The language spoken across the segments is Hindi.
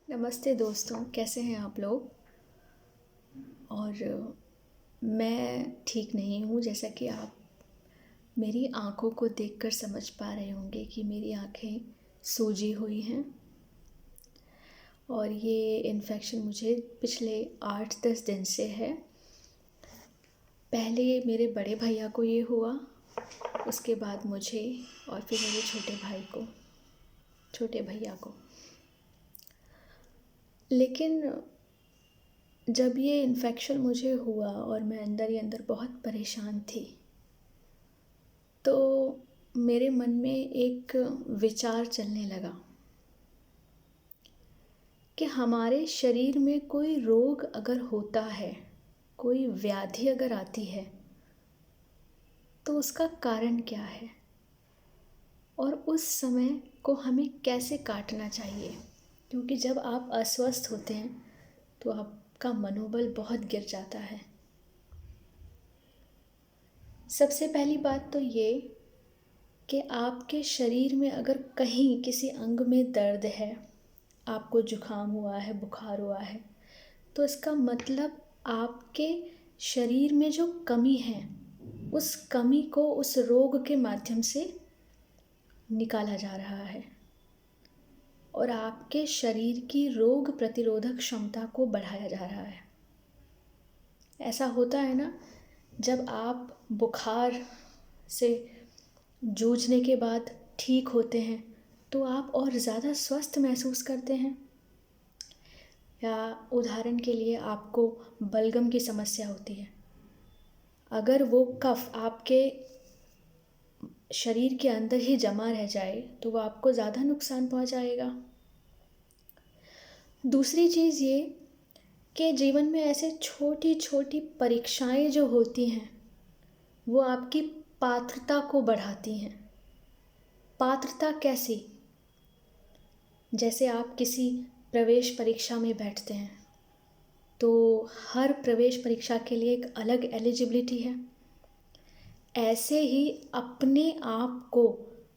नमस्ते दोस्तों, कैसे हैं आप लोग। और मैं ठीक नहीं हूँ। जैसा कि आप मेरी आँखों को देखकर समझ पा रहे होंगे कि मेरी आँखें सूजी हुई हैं और ये इन्फेक्शन मुझे पिछले 8-10 दिन से है। पहले मेरे बड़े भैया को ये हुआ, उसके बाद मुझे और फिर मेरे छोटे भैया को। लेकिन जब ये इन्फेक्शन मुझे हुआ और मैं अंदर ही अंदर बहुत परेशान थी, तो मेरे मन में एक विचार चलने लगा कि हमारे शरीर में कोई रोग अगर होता है, कोई व्याधि अगर आती है, तो उसका कारण क्या है और उस समय को हमें कैसे काटना चाहिए। क्योंकि जब आप अस्वस्थ होते हैं तो आपका मनोबल बहुत गिर जाता है। सबसे पहली बात तो ये कि आपके शरीर में अगर कहीं किसी अंग में दर्द है, आपको जुखाम हुआ है, बुखार हुआ है, तो इसका मतलब आपके शरीर में जो कमी है, उस कमी को उस रोग के माध्यम से निकाला जा रहा है और आपके शरीर की रोग प्रतिरोधक क्षमता को बढ़ाया जा रहा है। ऐसा होता है ना, जब आप बुखार से जूझने के बाद ठीक होते हैं तो आप और ज़्यादा स्वस्थ महसूस करते हैं। या उदाहरण के लिए आपको बलगम की समस्या होती है, अगर वो कफ आपके शरीर के अंदर ही जमा रह जाए तो वो आपको ज़्यादा नुकसान पहुंचाएगा। दूसरी चीज़ ये कि जीवन में ऐसे छोटी छोटी परीक्षाएं जो होती हैं, वो आपकी पात्रता को बढ़ाती हैं। पात्रता कैसी? जैसे आप किसी प्रवेश परीक्षा में बैठते हैं तो हर प्रवेश परीक्षा के लिए एक अलग एलिजिबिलिटी है। ऐसे ही अपने आप को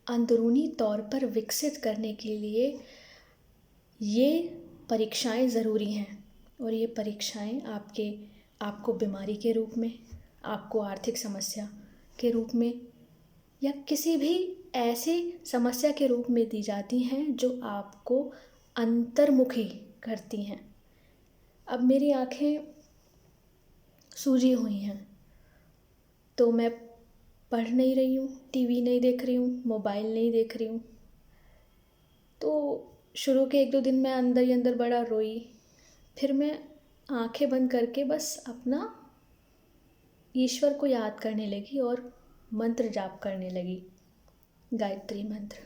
अंदरूनी तौर पर विकसित करने के लिए ये परीक्षाएं ज़रूरी हैं। और ये परीक्षाएं आपको बीमारी के रूप में, आपको आर्थिक समस्या के रूप में या किसी भी ऐसी समस्या के रूप में दी जाती हैं जो आपको अंतर्मुखी करती हैं। अब मेरी आँखें सूजी हुई हैं तो मैं पढ़ नहीं रही हूँ, टीवी नहीं देख रही हूँ, मोबाइल नहीं देख रही हूँ। तो शुरू के 1-2 दिन मैं अंदर ही अंदर बड़ा रोई। फिर मैं आँखें बंद करके बस अपना ईश्वर को याद करने लगी और मंत्र जाप करने लगी, गायत्री मंत्र।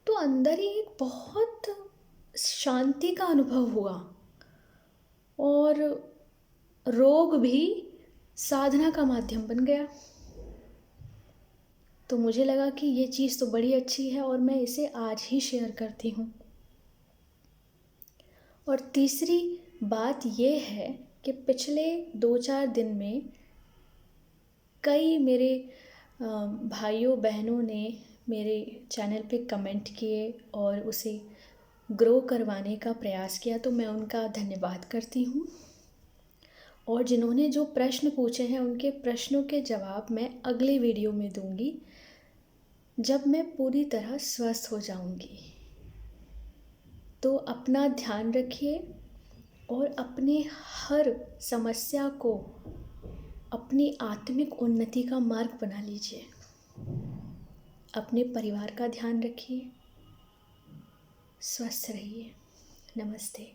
तो अंदर ही एक बहुत शांति का अनुभव हुआ और रोग भी साधना का माध्यम बन गया। तो मुझे लगा कि ये चीज़ तो बड़ी अच्छी है और मैं इसे आज ही शेयर करती हूँ। और तीसरी बात ये है कि पिछले 2-4 दिन में कई मेरे भाइयों बहनों ने मेरे चैनल पे कमेंट किए और उसे ग्रो करवाने का प्रयास किया, तो मैं उनका धन्यवाद करती हूँ। और जिन्होंने जो प्रश्न पूछे हैं उनके प्रश्नों के जवाब मैं अगली वीडियो में दूँगी, जब मैं पूरी तरह स्वस्थ हो जाऊँगी। तो अपना ध्यान रखिए और अपने हर समस्या को अपनी आत्मिक उन्नति का मार्ग बना लीजिए। अपने परिवार का ध्यान रखिए, स्वस्थ रहिए। नमस्ते।